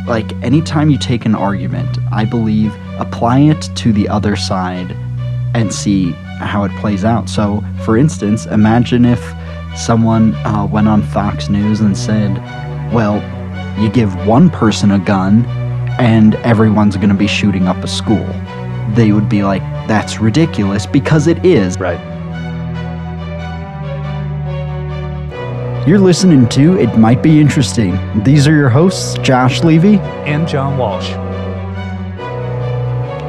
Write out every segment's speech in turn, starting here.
like, anytime you take an argument, I believe, apply it to the other side and see how it plays out. So, for instance, imagine if someone went on Fox News and said, well, you give one person a gun and everyone's going to be shooting up a school. They would be like, that's ridiculous, because it is. Right. You're listening to It Might Be Interesting. These are your hosts, Josh Levy and John Walsh.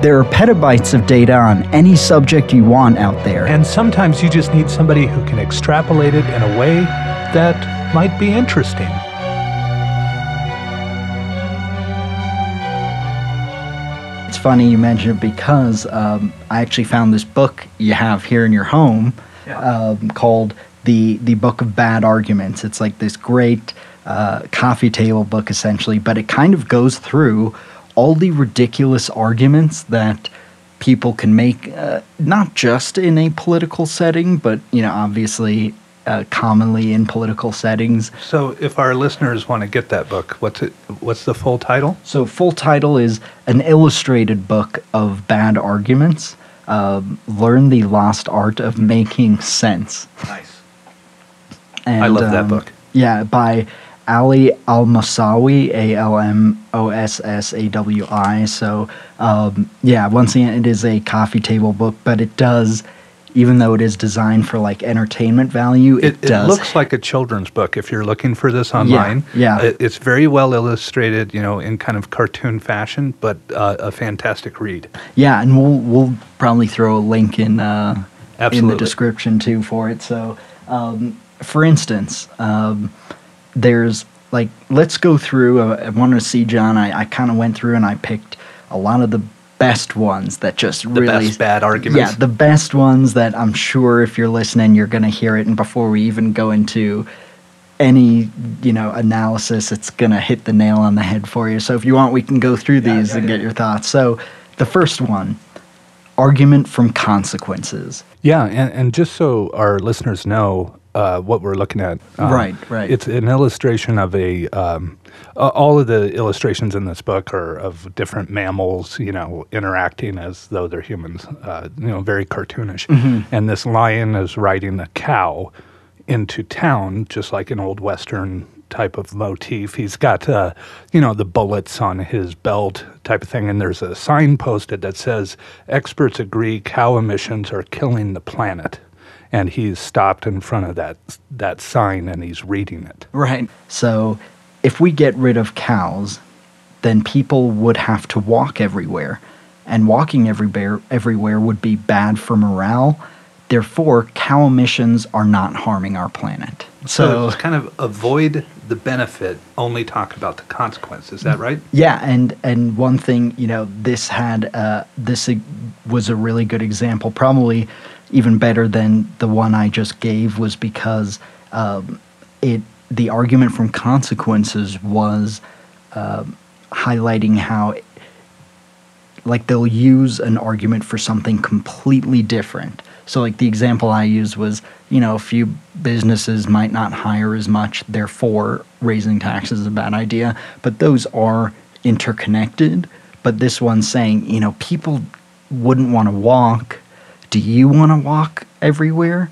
There are petabytes of data on any subject you want out there. And sometimes you just need somebody who can extrapolate it in a way that might be interesting. It's funny you mention it because I actually found this book you have here in your home called the Book of Bad Arguments. It's like this great coffee table book, essentially, but it kind of goes through all the ridiculous arguments that people can make, not just in a political setting, but, you know, obviously commonly in political settings. So if our listeners want to get that book, what's the full title? So full title is An Illustrated Book of Bad Arguments. Learn the Lost Art of Making Sense. Nice. And, I love that book. Yeah, by Ali Al-Mosawi, Almossawi. So, once again, it is a coffee table book, but it does, even though it is designed for like entertainment value, it does. It looks like a children's book if you're looking for this online. Yeah. It's very well illustrated, you know, in kind of cartoon fashion, but a fantastic read. Yeah, and we'll probably throw a link in the description too for it. So, for instance, there's like, let's go through. I wanted to see, John. I kind of went through and I picked a lot of the best ones that just the best bad arguments. Yeah, the best ones that I'm sure if you're listening, you're going to hear it. And before we even go into any, you know, analysis, it's going to hit the nail on the head for you. So if you want, we can go through these and get your thoughts. So the first one, argument from consequences. Yeah, and just so our listeners know what we're looking at. Right. It's an illustration of all of the illustrations in this book are of different mammals, you know, interacting as though they're humans, you know, very cartoonish. Mm-hmm. And this lion is riding a cow into town, just like an old Western type of motif. He's got, you know, the bullets on his belt type of thing, and there's a sign posted that says, experts agree cow emissions are killing the planet. And he's stopped in front of that sign and he's reading it. Right. So if we get rid of cows, then people would have to walk everywhere. And walking everywhere would be bad for morale. Therefore, cow emissions are not harming our planet. So it's kind of avoid the benefit, only talk about the consequence. Is that right? Yeah, and one thing, you know, this was a really good example, probably even better than the one I just gave, was because the argument from consequences was highlighting how, like, they'll use an argument for something completely different. So, like, the example I used was, you know, a few businesses might not hire as much, therefore raising taxes is a bad idea. But those are interconnected. But this one's saying, you know, people wouldn't want to walk. Do you want to walk everywhere?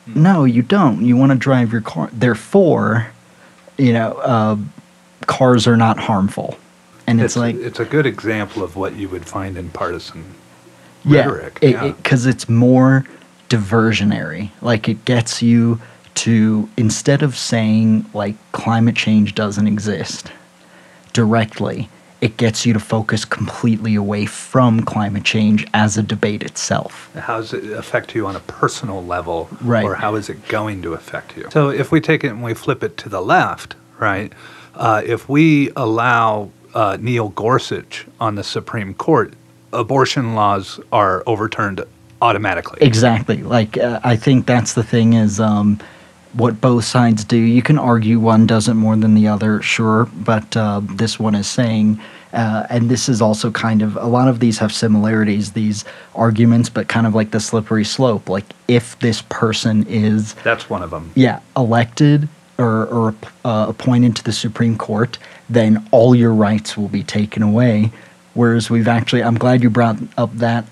No, you don't. You want to drive your car. Therefore, you know, cars are not harmful. And it's like, it's a good example of what you would find in partisan rhetoric. Because it's more diversionary. Like, it gets you to, instead of saying, like, climate change doesn't exist directly, it gets you to focus completely away from climate change as a debate itself. How does it affect you on a personal level? Right. Or how is it going to affect you? So if we take it and we flip it to the left, right, if we allow Neil Gorsuch on the Supreme Court, abortion laws are overturned automatically. Exactly. Like, I think that's the thing is what both sides do. You can argue one does it more than the other, sure, but this one is saying, and this is also kind of, a lot of these have similarities, these arguments, but kind of like the slippery slope. Like, if this person is... That's one of them. Yeah, elected, or appointed to the Supreme Court, then all your rights will be taken away. Whereas I'm glad you brought up that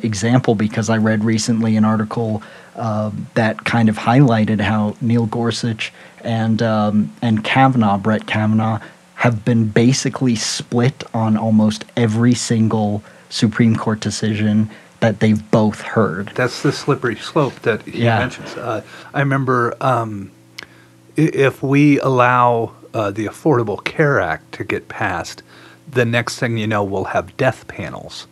example, because I read recently an article that kind of highlighted how Neil Gorsuch and Brett Kavanaugh, have been basically split on almost every single Supreme Court decision that they've both heard. That's the slippery slope that he mentions. I remember if we allow the Affordable Care Act to get passed, the next thing you know, we'll have death panels,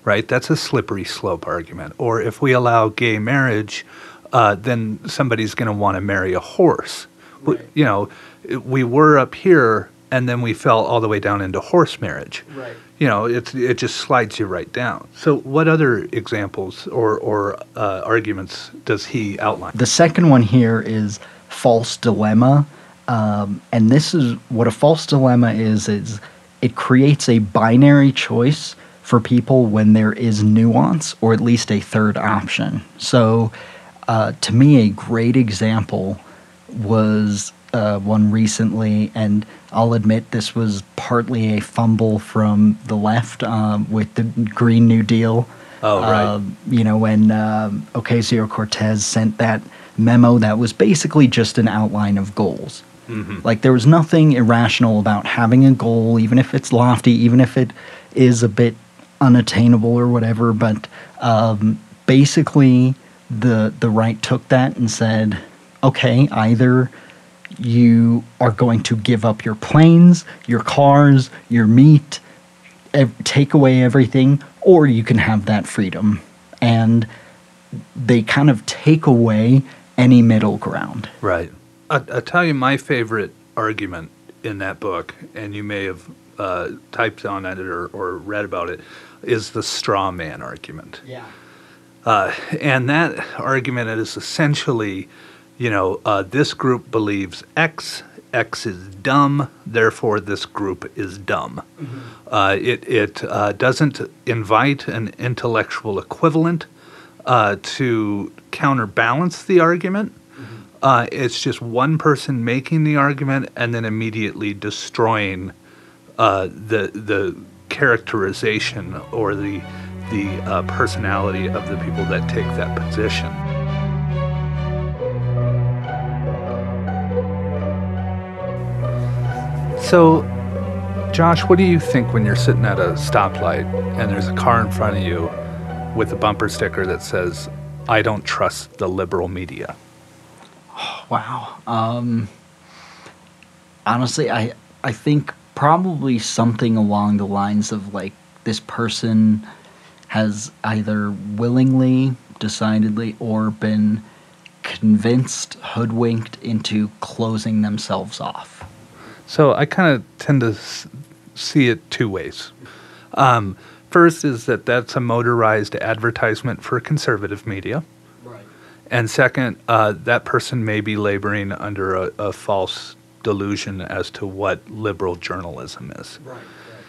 right? That's a slippery slope argument. Or if we allow gay marriage, then somebody's going to want to marry a horse. Right. We were up here, and then we fell all the way down into horse marriage. Right. It just slides you right down. So what other examples or arguments does he outline? The second one here is false dilemma. And this is what a false dilemma is it creates a binary choice for people when there is nuance, or at least a third option. So to me, a great example was one recently, and I'll admit this was partly a fumble from the left with the Green New Deal. Oh, right. When Ocasio-Cortez sent that memo that was basically just an outline of goals. Mm-hmm. Like, there was nothing irrational about having a goal, even if it's lofty, even if it is a bit unattainable or whatever. But basically, the right took that and said, okay, either you are going to give up your planes, your cars, your meat, take away everything, or you can have that freedom. And they kind of take away any middle ground. Right. I'll tell you my favorite argument in that book, and you may have typed on it or read about it, is the straw man argument. Yeah. And that argument is essentially, this group believes X is dumb, therefore this group is dumb. Mm-hmm. It doesn't invite an intellectual equivalent to counterbalance the argument. Mm-hmm. It's just one person making the argument and then immediately destroying the characterization or the personality of the people that take that position. So, Josh, what do you think when you're sitting at a stoplight and there's a car in front of you with a bumper sticker that says, "I don't trust the liberal media"? Oh, wow. Honestly, I think probably something along the lines of, like, this person has either willingly, decidedly, or been convinced, hoodwinked into closing themselves off. So I kind of tend to see it two ways. First is that's a motorized advertisement for conservative media. Right. And second, that person may be laboring under a false delusion as to what liberal journalism is. Right.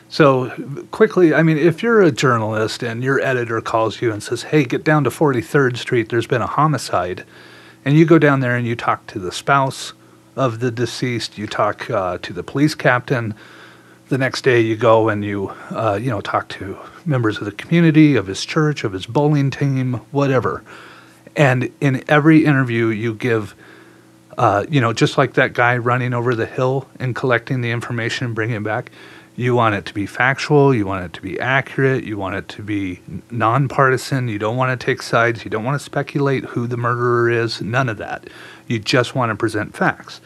So quickly, if you're a journalist and your editor calls you and says, "Hey, get down to 43rd Street, there's been a homicide," and you go down there and you talk to the spouse of the deceased, you talk to the police captain. The next day you go and you talk to members of the community, of his church, of his bowling team, whatever. And in every interview you give, just like that guy running over the hill and collecting the information and bringing it back, you want it to be factual, you want it to be accurate, you want it to be nonpartisan, you don't want to take sides, you don't want to speculate who the murderer is, none of that. You just want to present facts.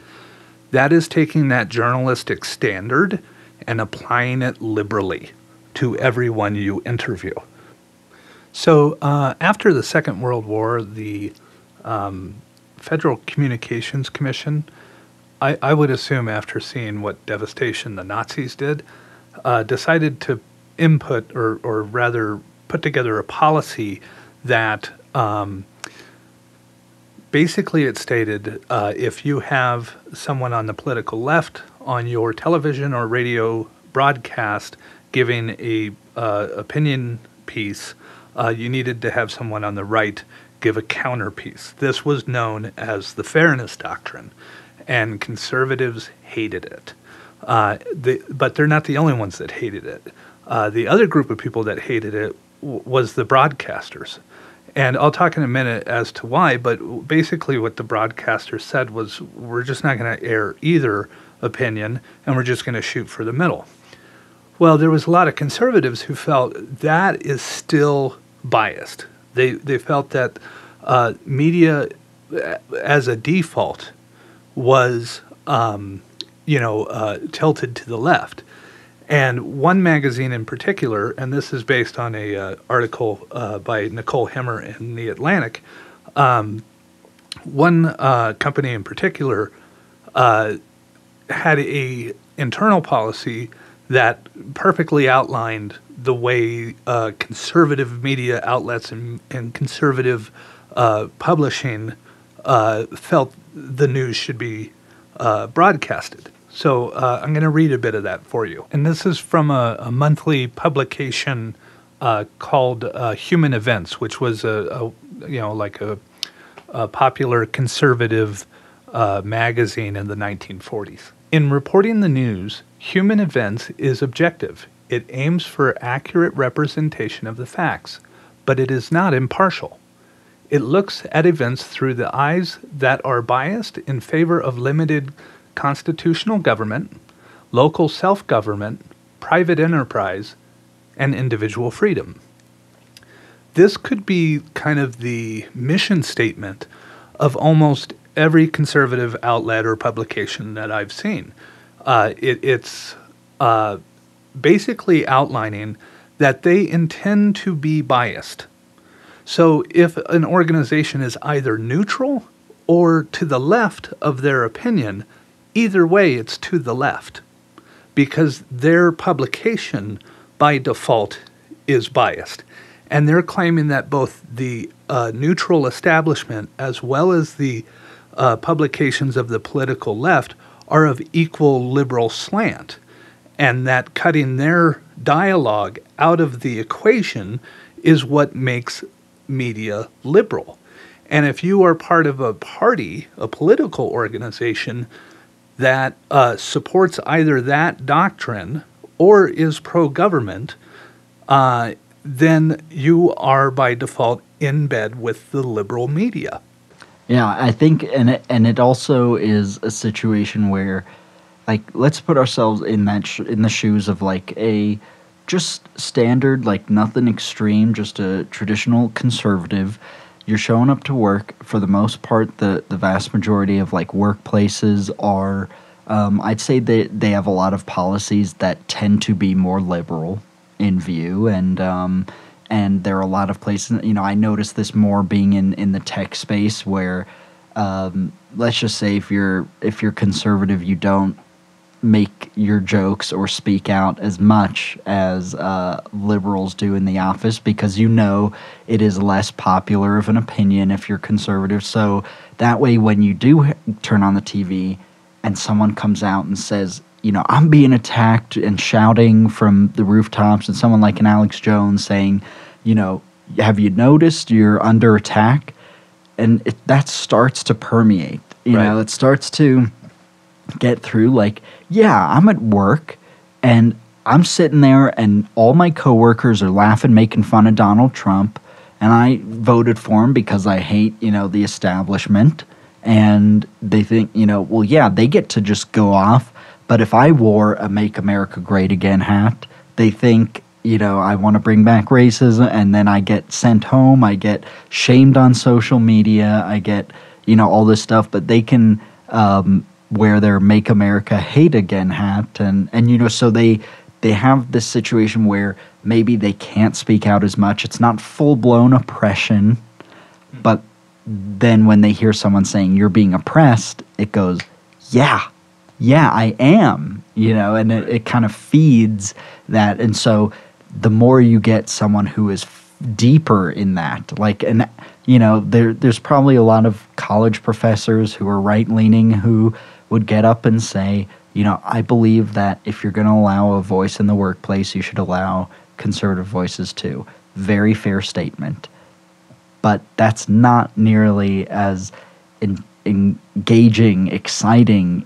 That is taking that journalistic standard and applying it liberally to everyone you interview. So after the Second World War, the Federal Communications Commission, I would assume after seeing what devastation the Nazis did, decided to input or rather put together a policy that basically it stated if you have someone on the political left on your television or radio broadcast giving a opinion piece, you needed to have someone on the right give a counter piece. This was known as the fairness doctrine. and conservatives hated it. But they're not the only ones that hated it. The other group of people that hated it was the broadcasters. And I'll talk in a minute as to why, but basically what the broadcasters said was, we're just not going to air either opinion, and we're just going to shoot for the middle. Well, there was a lot of conservatives who felt that is still biased. They felt that media, as a default, was tilted to the left. And one magazine in particular, and this is based on a article by Nicole Hemmer in The Atlantic, one company in particular had a internal policy that perfectly outlined the way conservative media outlets and conservative publishing felt the news should be broadcasted. So I'm going to read a bit of that for you. And this is from a monthly publication called Human Events, which was a popular conservative magazine in the 1940s. In reporting the news, Human Events is objective. It aims for accurate representation of the facts, but it is not impartial. It looks at events through the eyes that are biased in favor of limited constitutional government, local self-government, private enterprise, and individual freedom. This could be kind of the mission statement of almost every conservative outlet or publication that I've seen. It's basically outlining that they intend to be biased. So if an organization is either neutral or to the left of their opinion, either way it's to the left, because their publication by default is biased. And they're claiming that both the neutral establishment as well as the publications of the political left are of equal liberal slant, and that cutting their dialogue out of the equation is what makes media liberal. And if you are part of a party, a political organization, that supports either that doctrine or is pro-government, then you are by default in bed with the liberal media. Yeah, I think, and it also is a situation where, like, let's put ourselves in that in the shoes of like a just standard, like nothing extreme, just a traditional conservative. You're showing up to work. For the most part, the vast majority of like workplaces are, I'd say they have a lot of policies that tend to be more liberal in view, and there are a lot of places, I notice this more being in the tech space where, let's just say if you're conservative, you don't make your jokes or speak out as much as liberals do in the office, because it is less popular of an opinion if you're conservative. So that way, when you do turn on the TV and someone comes out and says, I'm being attacked, and shouting from the rooftops, and someone like an Alex Jones saying, have you noticed you're under attack? And that starts to permeate. It starts to get through, like, yeah, I'm at work and I'm sitting there and all my coworkers are laughing, making fun of Donald Trump, and I voted for him because I hate, the establishment, and they think, well, yeah, they get to just go off. But if I wore a Make America Great Again hat, they think, I want to bring back racism, and then I get sent home, I get shamed on social media, I get, all this stuff, but they can wear their Make America Hate Again hat, and so they have this situation where maybe they can't speak out as much. It's not full-blown oppression, but then when they hear someone saying you're being oppressed, it goes, yeah, I am, and it kind of feeds that. And so the more you get someone who is deeper in that, like, and there's probably a lot of college professors who are right-leaning who would get up and say, I believe that if you're going to allow a voice in the workplace, you should allow conservative voices too. Very fair statement. But that's not nearly as engaging, exciting,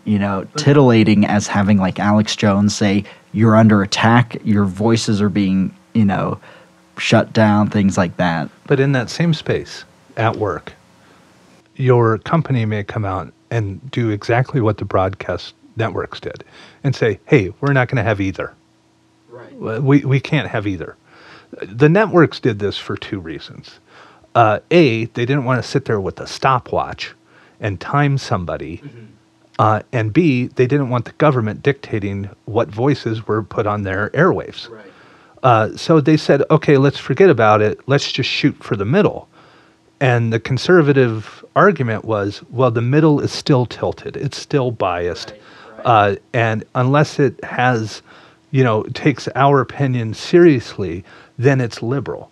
titillating as having like Alex Jones say, you're under attack, your voices are being, shut down, things like that. But in that same space, at work, your company may come out and do exactly what the broadcast networks did and say, hey, we're not going to have either. Right. We can't have either. The networks did this for two reasons. A, they didn't want to sit there with a stopwatch and time somebody. Mm-hmm. And B, they didn't want the government dictating what voices were put on their airwaves. Right. So they said, okay, let's forget about it. Let's just shoot for the middle. And the conservative argument was, well, the middle is still tilted. It's still biased. Right. And unless it has, takes our opinion seriously, then it's liberal.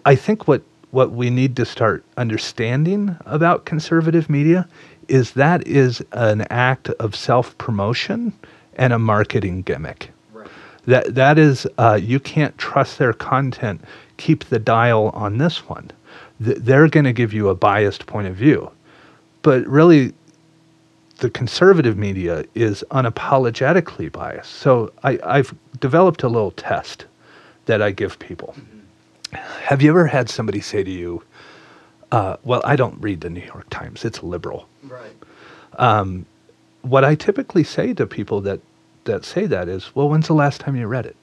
I think what we need to start understanding about conservative media is that is an act of self-promotion and a marketing gimmick. Right. That is, you can't trust their content. Keep the dial on this one. They're going to give you a biased point of view. But really, the conservative media is unapologetically biased. So I've developed a little test that I give people. Mm-hmm. Have you ever had somebody say to you, well, I don't read the New York Times, it's liberal. Right. What I typically say to people that say that is, well, when's the last time you read it?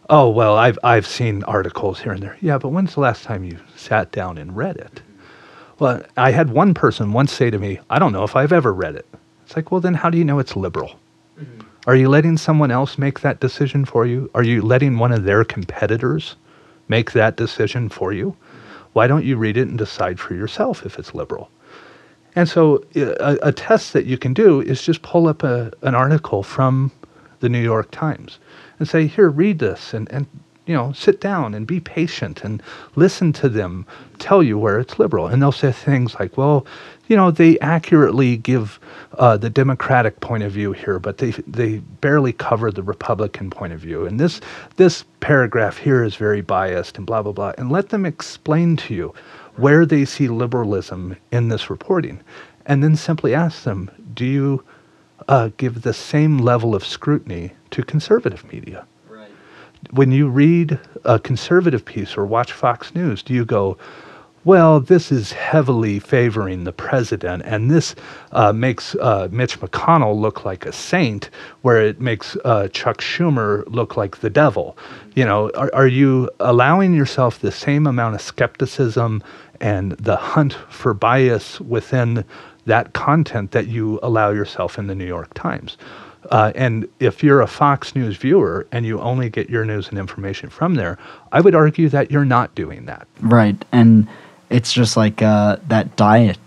Oh, well, I've seen articles here and there. Yeah, but when's the last time you sat down and read it? Well, I had one person once say to me, I don't know if I've ever read it. It's like, well, then how do you know it's liberal? Mm-hmm. Are you letting someone else make that decision for you? Are you letting one of their competitors make that decision for you? Why don't you read it and decide for yourself if it's liberal? And so a test that you can do is just pull up an article from the New York Times and say, here, read this, and sit down and be patient and listen to them tell you where it's liberal. And they'll say things like, well, they accurately give the Democratic point of view here, but they barely cover the Republican point of view. And this paragraph here is very biased and blah, blah, blah. And let them explain to you where they see liberalism in this reporting. And then simply ask them, do you give the same level of scrutiny to conservative media? Right. When you read a conservative piece or watch Fox News, do you go, well, this is heavily favoring the president, and this makes Mitch McConnell look like a saint, where it makes Chuck Schumer look like the devil? Are you allowing yourself the same amount of skepticism and the hunt for bias within that content that you allow yourself in the New York Times? And if you're a Fox News viewer and you only get your news and information from there, I would argue that you're not doing that. Right. And it's just like that diet,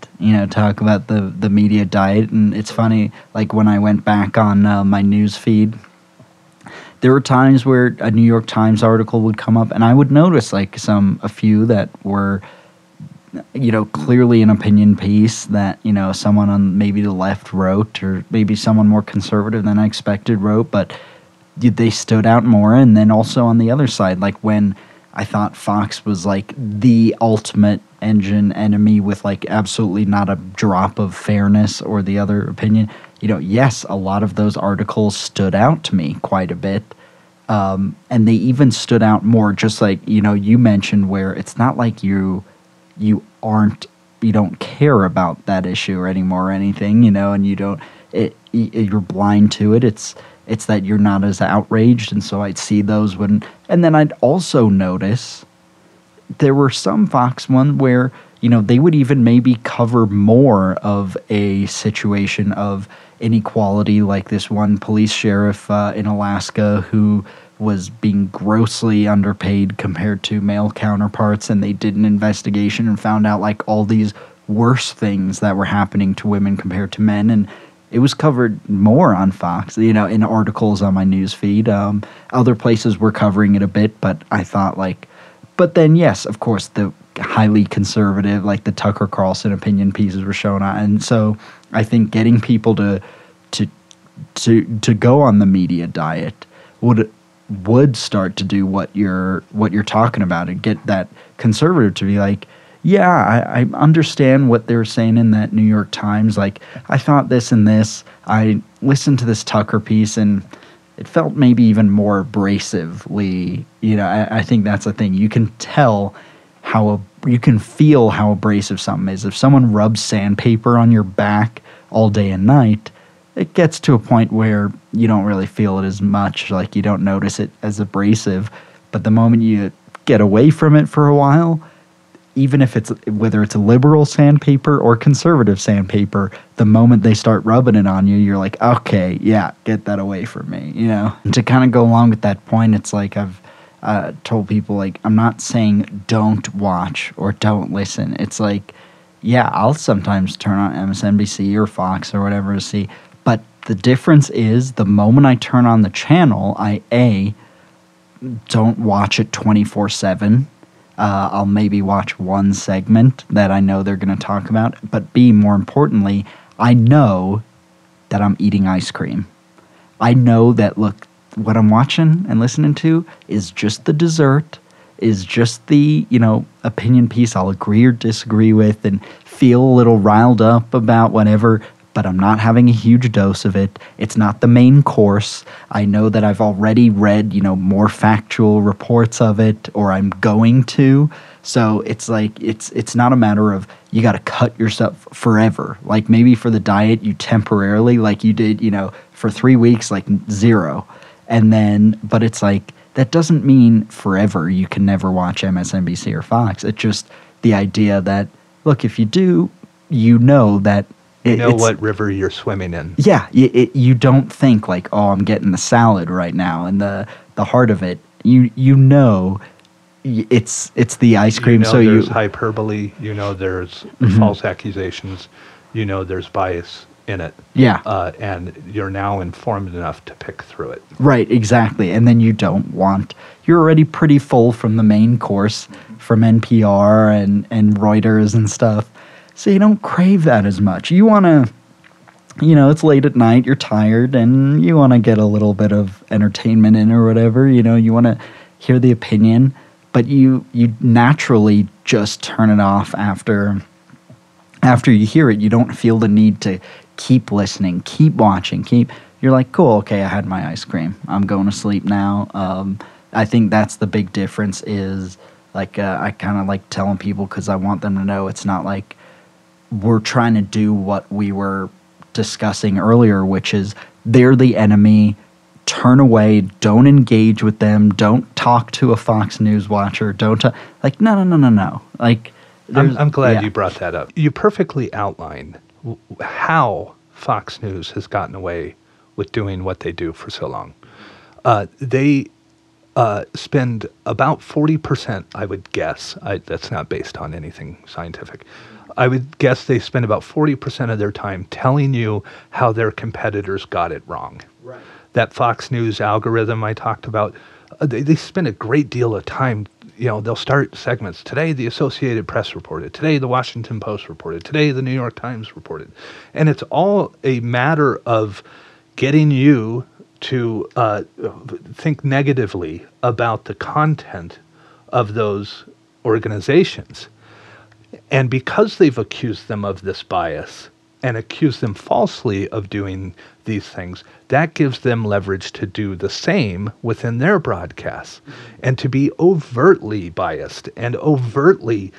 talk about the media diet. And it's funny, like when I went back on my news feed, there were times where a New York Times article would come up and I would notice like a few that were clearly an opinion piece that, someone on maybe the left wrote, or maybe someone more conservative than I expected wrote, but they stood out more. And then also on the other side, like when I thought Fox was like the ultimate engine enemy with like absolutely not a drop of fairness or the other opinion, yes, a lot of those articles stood out to me quite a bit. And they even stood out more, just like, you mentioned, where it's not like you don't care about that issue anymore or anything, and you're blind to it. It's that you're not as outraged. And so I'd see those and then I'd also notice there were some Fox ones where, they would even maybe cover more of a situation of inequality, like this one police sheriff in Alaska who was being grossly underpaid compared to male counterparts, and they did an investigation and found out like all these worse things that were happening to women compared to men, and it was covered more on Fox, in articles on my news feed. Other places were covering it a bit, but I thought but then yes, of course, the highly conservative, like the Tucker Carlson opinion pieces were shown on, and so I think getting people to go on the media diet would start to do what you're talking about, and get that conservative to be like, yeah, I understand what they were saying in that New York Times. Like, I thought this and this. I listened to this Tucker piece, and it felt maybe even more abrasively. I think that's the thing. You can tell you can feel how abrasive something is. If someone rubs sandpaper on your back all day and night, it gets to a point where you don't really feel it as much. Like, you don't notice it as abrasive. But the moment you get away from it for a while, even if whether it's a liberal sandpaper or conservative sandpaper, the moment they start rubbing it on you, you're like, okay, yeah, get that away from me, And to kind of go along with that point, it's like I've told people, like, I'm not saying don't watch or don't listen. It's like, yeah, I'll sometimes turn on MSNBC or Fox or whatever to see, but the difference is the moment I turn on the channel, I don't watch it 24/7. I'll maybe watch one segment that I know they're going to talk about, but B, more importantly, I know that I'm eating ice cream. I know that, look, what I'm watching and listening to is just the dessert, is just the, opinion piece I'll agree or disagree with and feel a little riled up about whatever, but I'm not having a huge dose of it. It's not the main course. I know that I've already read, more factual reports of it, or I'm going to. So it's like, it's not a matter of you got to cut yourself forever. Like, maybe for the diet, you temporarily, like you did, for 3 weeks, like 0. And then, but it's like, that doesn't mean forever you can never watch MSNBC or Fox. It's just the idea that, look, if you do, that what river you're swimming in. Yeah, you don't think like, oh, I'm getting the salad right now, and the heart of it, it's the ice cream. So there's hyperbole, there's false accusations, there's bias in it. Yeah, and you're now informed enough to pick through it. Right, exactly. And then you're already pretty full from the main course, from NPR and Reuters and stuff. So you don't crave that as much. You want to, it's late at night, you're tired, and you want to get a little bit of entertainment in or whatever. You want to hear the opinion, but you naturally just turn it off after you hear it. You don't feel the need to keep listening, keep watching, you're like, cool, okay, I had my ice cream. I'm going to sleep now. I think that's the big difference is, like, I kind of like telling people because I want them to know it's not like we're trying to do what we were discussing earlier, which is they're the enemy, turn away, don't engage with them, don't talk to a Fox News watcher, no. Like, I'm glad you brought that up. You perfectly outline how Fox News has gotten away with doing what they do for so long. They spend about 40%, I would guess. That's not based on anything scientific. I would guess they spend about 40% of their time telling you how their competitors got it wrong. Right. That Fox News algorithm I talked about, they spend a great deal of time. They'll start segments. Today, the Associated Press reported. Today, the Washington Post reported. Today, the New York Times reported. And it's all a matter of getting you to think negatively about the content of those organizations. And because they've accused them of this bias and accused them falsely of doing these things, that gives them leverage to do the same within their broadcasts and to be overtly biased and overtly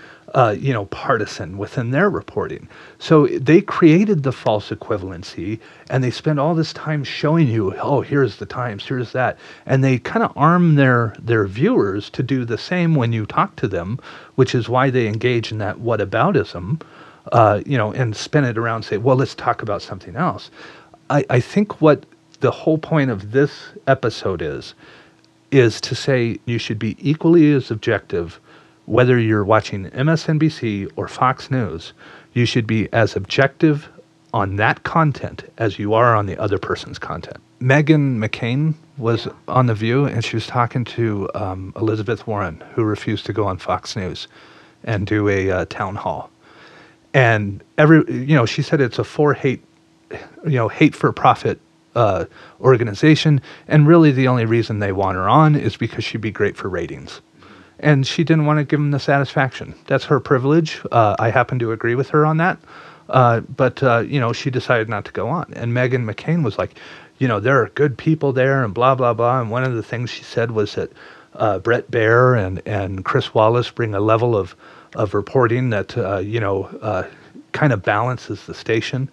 partisan within their reporting. So they created the false equivalency, and they spend all this time showing you, oh, here's the Times, here's that. And they kind of arm their viewers to do the same when you talk to them, which is why they engage in that whataboutism, and spin it around and say, well, let's talk about something else. I think what the whole point of this episode is to say you should be equally as objective. Whether you're watching MSNBC or Fox News, you should be as objective on that content as you are on the other person's content. Meghan McCain was on The View, and she was talking to Elizabeth Warren, who refused to go on Fox News and do a town hall. And she said it's a hate for profit organization, and really the only reason they want her on is because she'd be great for ratings. And she didn't want to give him the satisfaction. That's her privilege. I happen to agree with her on that. But she decided not to go on. And Meghan McCain was like, there are good people there and blah, blah, blah. And one of the things she said was that Brett Baier and Chris Wallace bring a level of reporting that, kind of balances the station.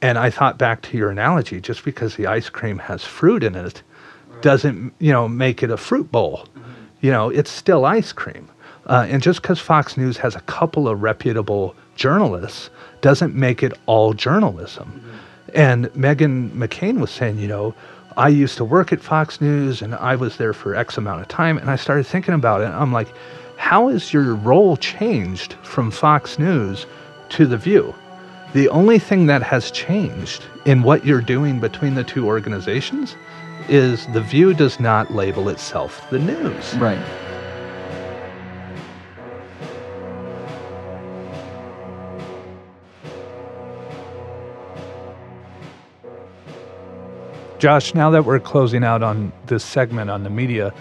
And I thought back to your analogy, just because the ice cream has fruit in it doesn't, make it a fruit bowl. It's still ice cream. And just because Fox News has a couple of reputable journalists doesn't make it all journalism. And Meghan McCain was saying, I used to work at Fox News and I was there for X amount of time. And I started thinking about it. And I'm like, how has your role changed from Fox News to The View? The only thing that has changed in what you're doing between the two organizations is The View does not label itself the news. Right. Josh, now that we're closing out on this segment on the media,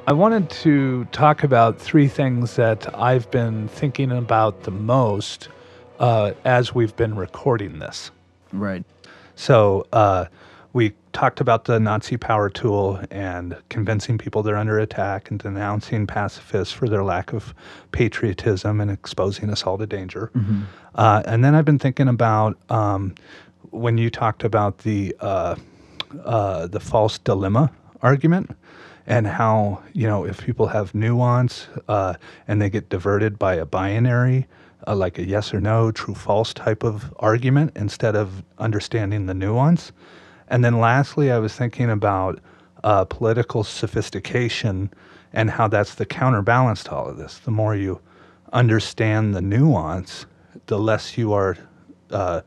I wanted to talk about three things that I've been thinking about the most as we've been recording this. Right. So we talked about the Nazi power tool and convincing people they're under attack and denouncing pacifists for their lack of patriotism and exposing us all to danger. Mm-hmm. And then I've been thinking about when you talked about the false dilemma argument and how, if people have nuance and they get diverted by a binary, like a yes or no, true false type of argument instead of understanding the nuance. And then lastly, I was thinking about political sophistication and how that's the counterbalance to all of this. The more you understand the nuance, the less you are, to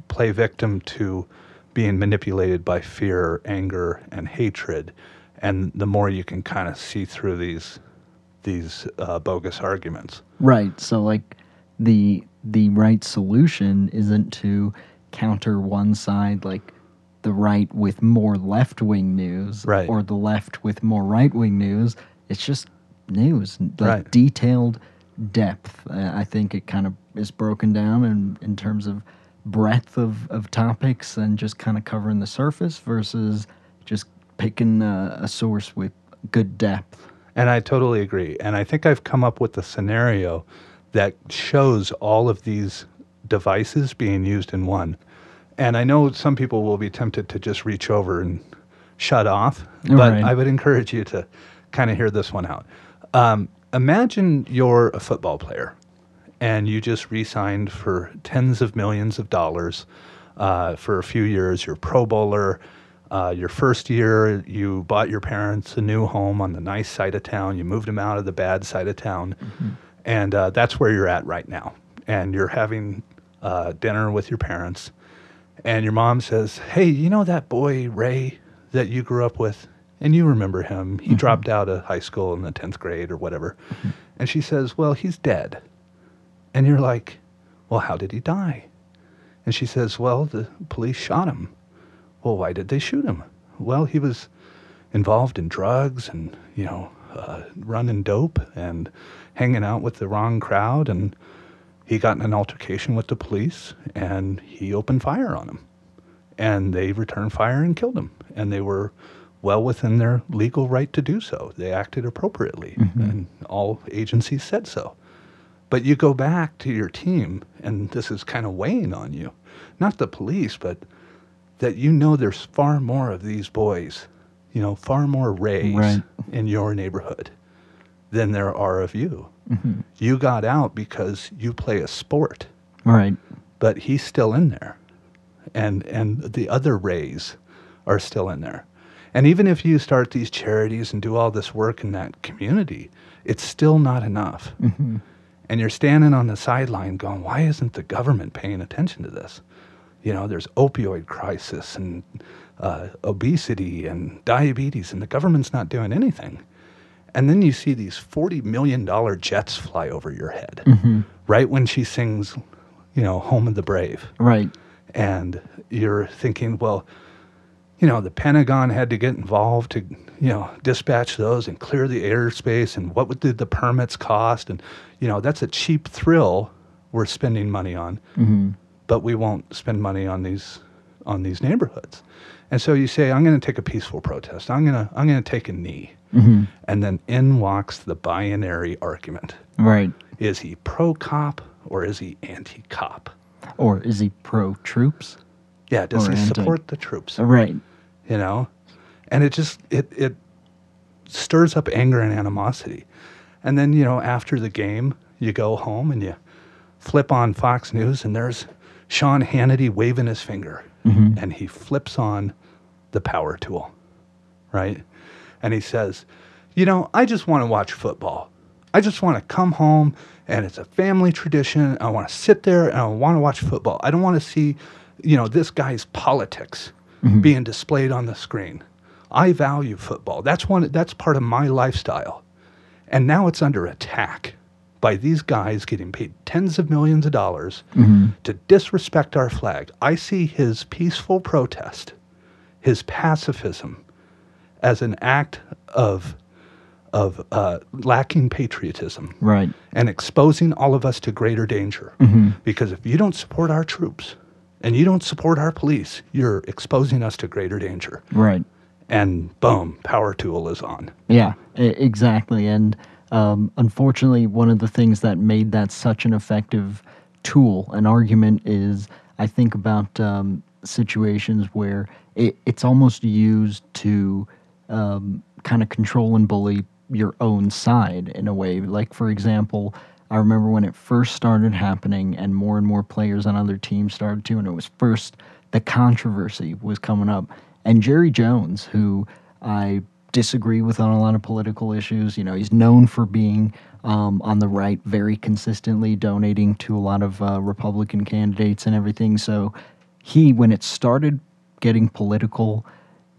play victim to being manipulated by fear, anger, and hatred. And the more you can kind of see through these bogus arguments. Right. So like the right solution isn't to counter one side, like the right with more left-wing news, right, or the left with more right-wing news. It's just news, like right, detailed depth. I think it kind of is broken down in terms of breadth of topics and just kind of covering the surface versus just picking a source with good depth. And I totally agree. And I think I've come up with a scenario that shows all of these devices being used in one. And I know some people will be tempted to just reach over and shut off, but right, I would encourage you to kind of hear this one out. Imagine you're a football player and you just re-signed for tens of millions of dollars for a few years. You're a Pro Bowler. Your first year, you bought your parents a new home on the nice side of town. You moved them out of the bad side of town. Mm-hmm. And that's where you're at right now. And you're having dinner with your parents. And your mom says, hey, you know that boy, Ray, that you grew up with? And you remember him. He mm-hmm. dropped out of high school in the 10th grade or whatever. Mm-hmm. And she says, well, he's dead. And you're like, well, how did he die? And she says, well, the police shot him. Well, why did they shoot him? Well, he was involved in drugs and, running dope and hanging out with the wrong crowd. And he got in an altercation with the police and he opened fire on him. And they returned fire and killed him. And they were well within their legal right to do so. They acted appropriately. Mm-hmm. And all agencies said so. But you go back to your team, and this is kind of weighing on you. Not the police, but that there's far more of these boys, far more Rays right. in your neighborhood than there are of you. Mm-hmm. You got out because you play a sport. Right. But he's still in there. And the other Rays are still in there. And even if you start these charities and do all this work in that community, it's still not enough. Mm-hmm. And you're standing on the sideline going, why isn't the government paying attention to this? There's opioid crisis and obesity and diabetes, and the government's not doing anything. And then you see these $40 million jets fly over your head, mm-hmm. right when she sings, Home of the Brave. Right. And you're thinking, well, the Pentagon had to get involved to, dispatch those and clear the airspace, and what did the permits cost? And, that's a cheap thrill we're spending money on, but we won't spend money on these neighborhoods. And so you say, I'm going to take a peaceful protest. I'm going to take a knee. And then in walks the binary argument. Right. Is he pro-cop or is he anti-cop? Or is he pro-troops? Yeah, does Or he anti- support the troops? Right. And it just, it stirs up anger and animosity. And then, after the game, you go home and you flip on Fox News and there's Sean Hannity waving his finger. And he flips on the power tool, right? And he says, I just want to watch football. I just want to come home and it's a family tradition. I want to sit there and I want to watch football. I don't want to see, this guy's politics being displayed on the screen. I value football. That's part of my lifestyle. And now it's under attack by these guys getting paid tens of millions of dollars to disrespect our flag. I see his peaceful protest, his pacifism, as an act of lacking patriotism, Right. and exposing all of us to greater danger. Because if you don't support our troops and you don't support our police, you're exposing us to greater danger. Right. And boom, power tool is on. Yeah, exactly. And unfortunately, one of the things that made that such an effective tool, an argument, is I think about situations where it's almost used to kind of control and bully your own side in a way. Like, for example, I remember when it first started happening and more players on other teams started to, and it was first, the controversy was coming up. And Jerry Jones, who I disagree with on a lot of political issues, he's known for being on the right very consistently, donating to a lot of Republican candidates and everything. So when it started getting political,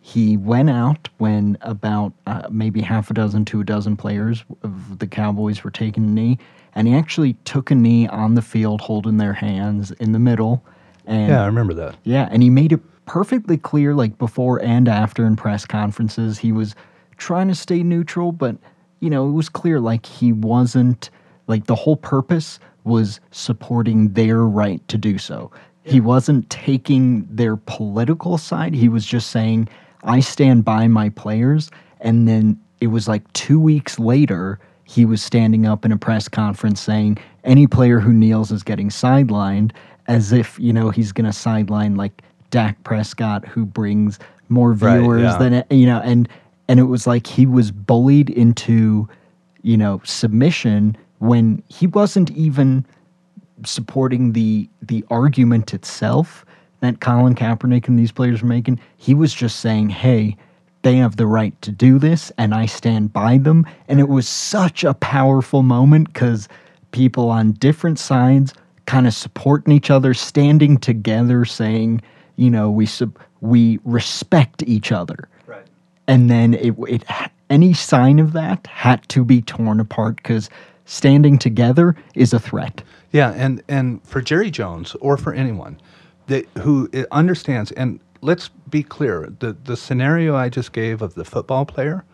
he went out when about maybe half a dozen to a dozen players of the Cowboys were taking a knee, and he actually took a knee on the field, holding their hands in the middle. And Yeah, I remember that. yeah, and he made it perfectly clear, like before and after in press conferences, he was trying to stay neutral, but, it was clear, like, he wasn't, like, the whole purpose was supporting their right to do so. He wasn't taking their political side. He was just saying, I stand by my players. And then it was like 2 weeks later, he was standing up in a press conference saying any player who kneels is getting sidelined, as if, he's going to sideline like Dak Prescott, who brings more viewers than, and it was like he was bullied into, submission when he wasn't even supporting the argument itself that Colin Kaepernick and these players were making. He was just saying, hey, they have the right to do this, and I stand by them. And it was such a powerful moment because people on different sides kind of supporting each other, standing together, saying, we respect each other. Right. And then any sign of that had to be torn apart because standing together is a threat. Yeah, and for Jerry Jones or for anyone who understands, and let's be clear, the scenario I just gave of the football player,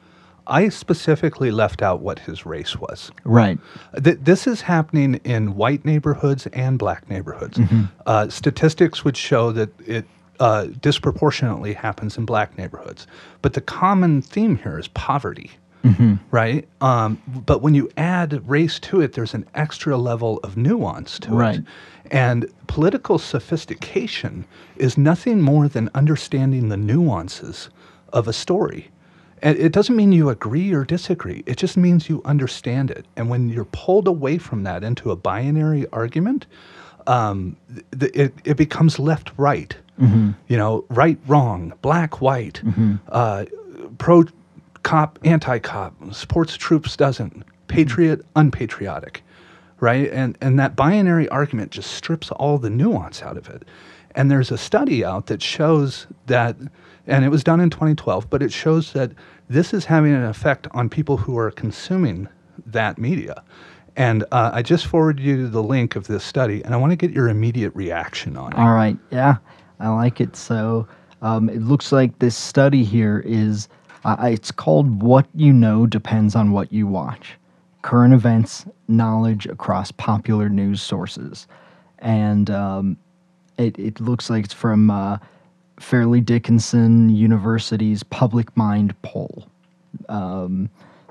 I specifically left out what his race was. Right. This is happening in white neighborhoods and black neighborhoods. Statistics would show that it disproportionately happens in black neighborhoods. But the common theme here is poverty, right? But when you add race to it, there's an extra level of nuance to it. And political sophistication is nothing more than understanding the nuances of a story. And it doesn't mean you agree or disagree. It just means you understand it. And when you're pulled away from that into a binary argument, it becomes left-right. Right, wrong, black, white, pro-cop, anti-cop, supports troops, doesn't, patriot, unpatriotic, right? And that binary argument just strips all the nuance out of it. And there's a study out that shows that, and it was done in 2012, but it shows that this is having an effect on people who are consuming that media. And I just forwarded you the link of this study, and I want to get your immediate reaction on it. All right. Yeah, I like it. So It looks like this study here is, it's called What You Know Depends on What You Watch. Current events, knowledge across popular news sources. And it looks like it's from Fairleigh Dickinson University's Public Mind poll.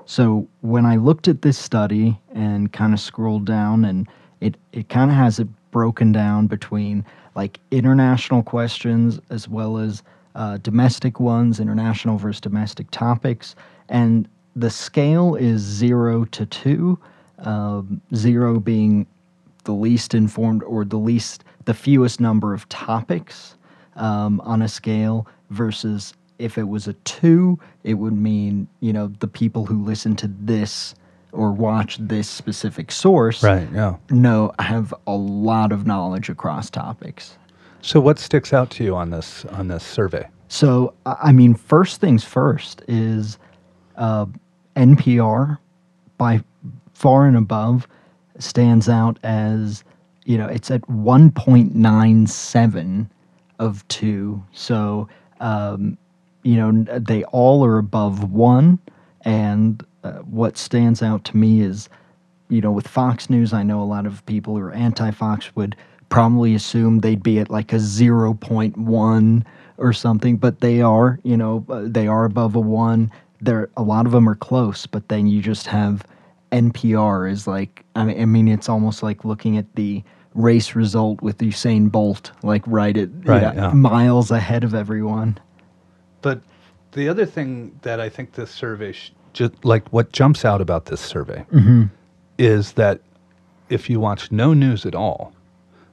So when I looked at this study and kind of scrolled down, and it kind of has it broken down between like international questions as well as domestic ones, international versus domestic topics. And the scale is 0 to 2, 0 being the least informed or the fewest number of topics on a scale, versus if it was a 2, it would mean, the people who listen to this or watch this specific source have a lot of knowledge across topics. So what sticks out to you on this survey? So, I mean, first things first is NPR, by far and above, stands out as, it's at 1.97 of 2. So, they all are above 1. And what stands out to me is, with Fox News, I know a lot of people who are anti-Fox would probably assume they'd be at like a 0.1 or something, but they are above a 1. A lot of them are close, but then you just have NPR is like, I mean, it's almost like looking at the race result with Usain Bolt, like miles ahead of everyone. But the other thing that I think this survey, just like what jumps out about this survey, is that if you watch no news at all,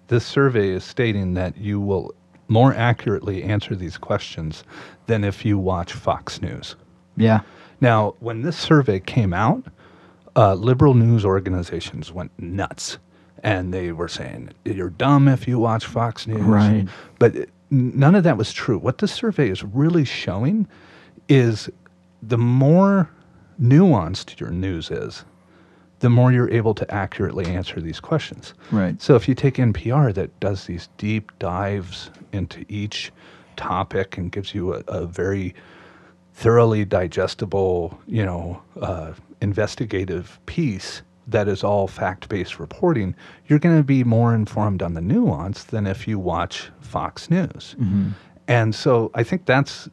this survey is stating that you will more accurately answer these questions than if you watch Fox News. Yeah. Now, when this survey came out, liberal news organizations went nuts. And they were saying, you're dumb if you watch Fox News. Right. But none of that was true. What this survey is really showing is the more nuanced your news is, the more you're able to accurately answer these questions. Right. So if you take NPR that does these deep dives into each topic and gives you a very thoroughly digestible, investigative piece that is all fact-based reporting, you're going to be more informed on the nuance than if you watch Fox News. Mm-hmm. And so I think that's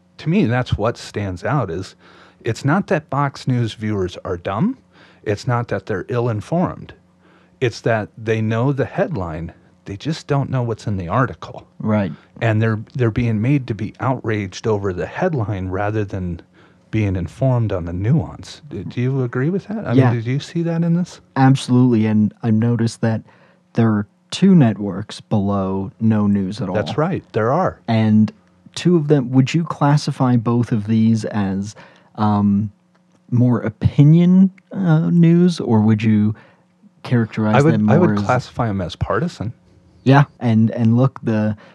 what stands out is it's not that Fox News viewers are dumb. It's not that they're ill-informed. It's that they know the headline. They just don't know what's in the article. Right. And they're being made to be outraged over the headline rather than being informed on the nuance. Do you agree with that? I mean, did you see that in this? Absolutely. And I noticed that there are 2 networks below no news at all. That's right. There are. And 2 of them, would you classify both of these as more opinion news, or would you characterize them more as... I would classify them as partisan. Yeah. And look,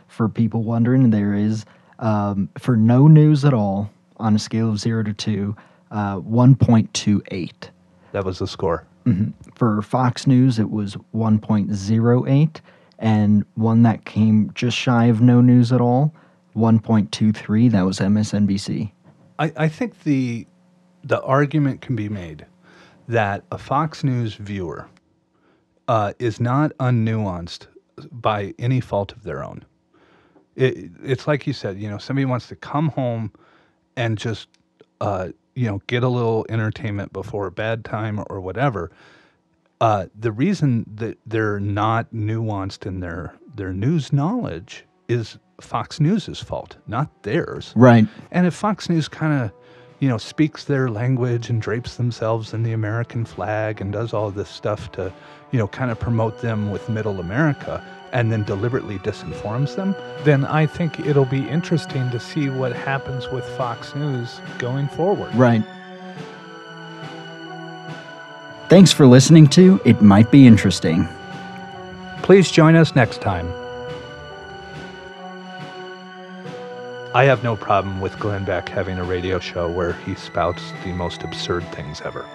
for people wondering, there is, for no news at all, on a scale of 0 to 2, 1.28. That was the score. Mm-hmm. For Fox News, it was 1.08, and one that came just shy of no news at all, 1.23. That was MSNBC. I think the argument can be made that a Fox News viewer is not unnuanced by any fault of their own. It's like you said, somebody wants to come home and just, get a little entertainment before bedtime or whatever. The reason that they're not nuanced in their news knowledge is Fox News' fault, not theirs. Right. And if Fox News kind of, speaks their language and drapes themselves in the American flag and does all this stuff to, kind of promote them with middle America, and then deliberately disinforms them, then I think it'll be interesting to see what happens with Fox News going forward. Right. Thanks for listening to It Might Be Interesting. Please join us next time. I have no problem with Glenn Beck having a radio show where he spouts the most absurd things ever.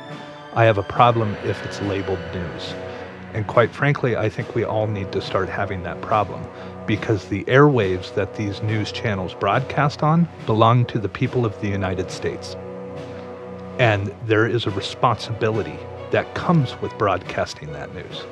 I have a problem if it's labeled news. And quite frankly, I think we all need to start having that problem, because the airwaves that these news channels broadcast on belong to the people of the United States. And there is a responsibility that comes with broadcasting that news.